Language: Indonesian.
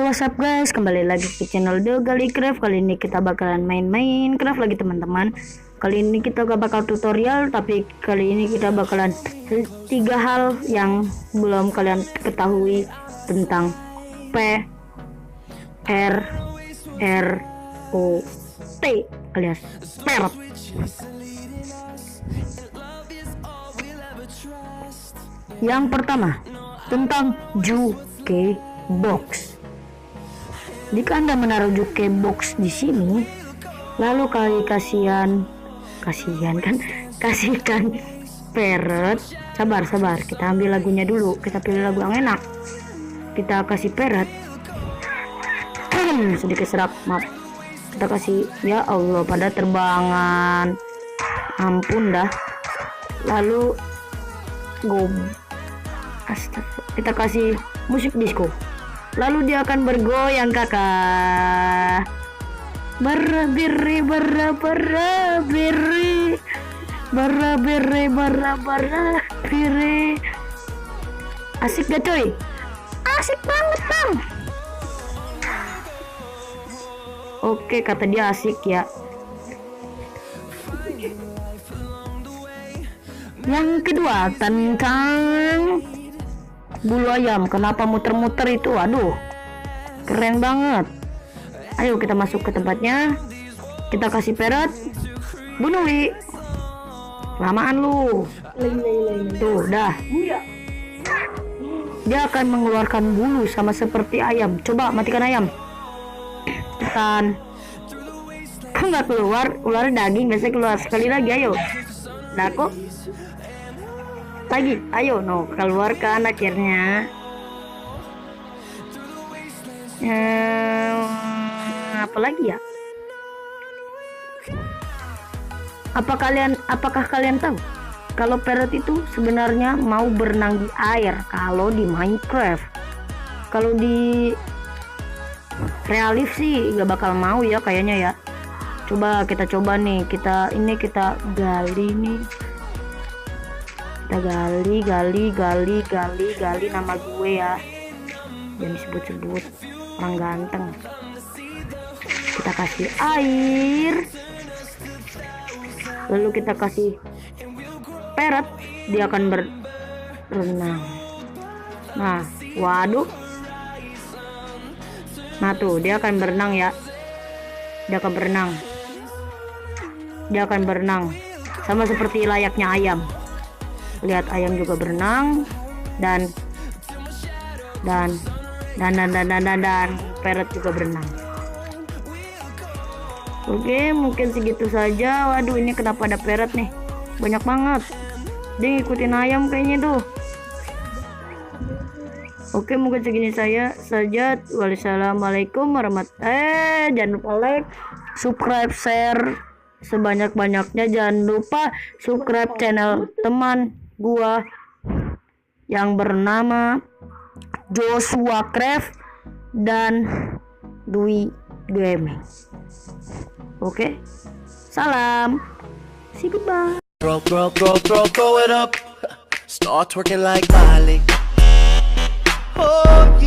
what's up guys, kembali lagi ke channel Dogalicraft. Kali ini kita bakalan main craft lagi teman-teman. Kali ini kita gak bakal tutorial, tapi kali ini kita bakalan 3 hal yang belum kalian ketahui tentang PRROT alias parrot. Yang pertama tentang jukebox. Jika Anda menaruh jukebox di sini, lalu kasihkan parrot. Sabar, kita ambil lagunya dulu. Kita pilih lagu yang enak. Kita kasih parrot. Sedikit serak, maaf. Kita kasih, ya Allah, pada terbangan. Ampun dah. Lalu kita kasih musik disco. Lalu dia akan bergoyang kakak. Barabiri. Asik gak coy? Asik banget bang. Oke, kata dia asik ya. Yang kedua tentang bulu ayam. Kenapa muter-muter itu? Aduh, keren banget. Ayo kita masuk ke tempatnya. Kita kasih parrot. Bunuh Wi. Lamaan lu. Tuh dah. Dia akan mengeluarkan bulu sama seperti ayam. Coba matikan ayam. Tekan. Kok nggak keluar? Ular daging biasanya keluar sekali lagi. Ayo. Nah kok lagi, ayo no, keluarkan akhirnya. Apa lagi ya? Apakah kalian tahu kalau parrot itu sebenarnya mau berenang di air kalau di Minecraft? Kalau di realif sih nggak bakal mau ya kayaknya ya. Kita coba nih, kita gali nih. Kita gali nama gue ya, jangan disebut-sebut, orang ganteng. Kita kasih air, lalu kita kasih parrot, dia akan berenang. Nah, waduh, nah tuh dia akan berenang ya, dia akan berenang sama seperti layaknya ayam. Lihat, ayam juga berenang dan parrot juga berenang. Oke, mungkin segitu saja. Waduh, ini kenapa ada parrot nih? Banyak banget. Dia ngikutin ayam kayaknya tuh. Oke, mungkin segini saja. Wassalamualaikum warahmatullahi. Jangan lupa like, subscribe, share sebanyak-banyaknya. Jangan lupa subscribe channel teman gua yang bernama Joshua Craft dan Dwi Gaming. Oke, salam, see goodbye. Throw it up, start twerking like Miley. Oh yeah.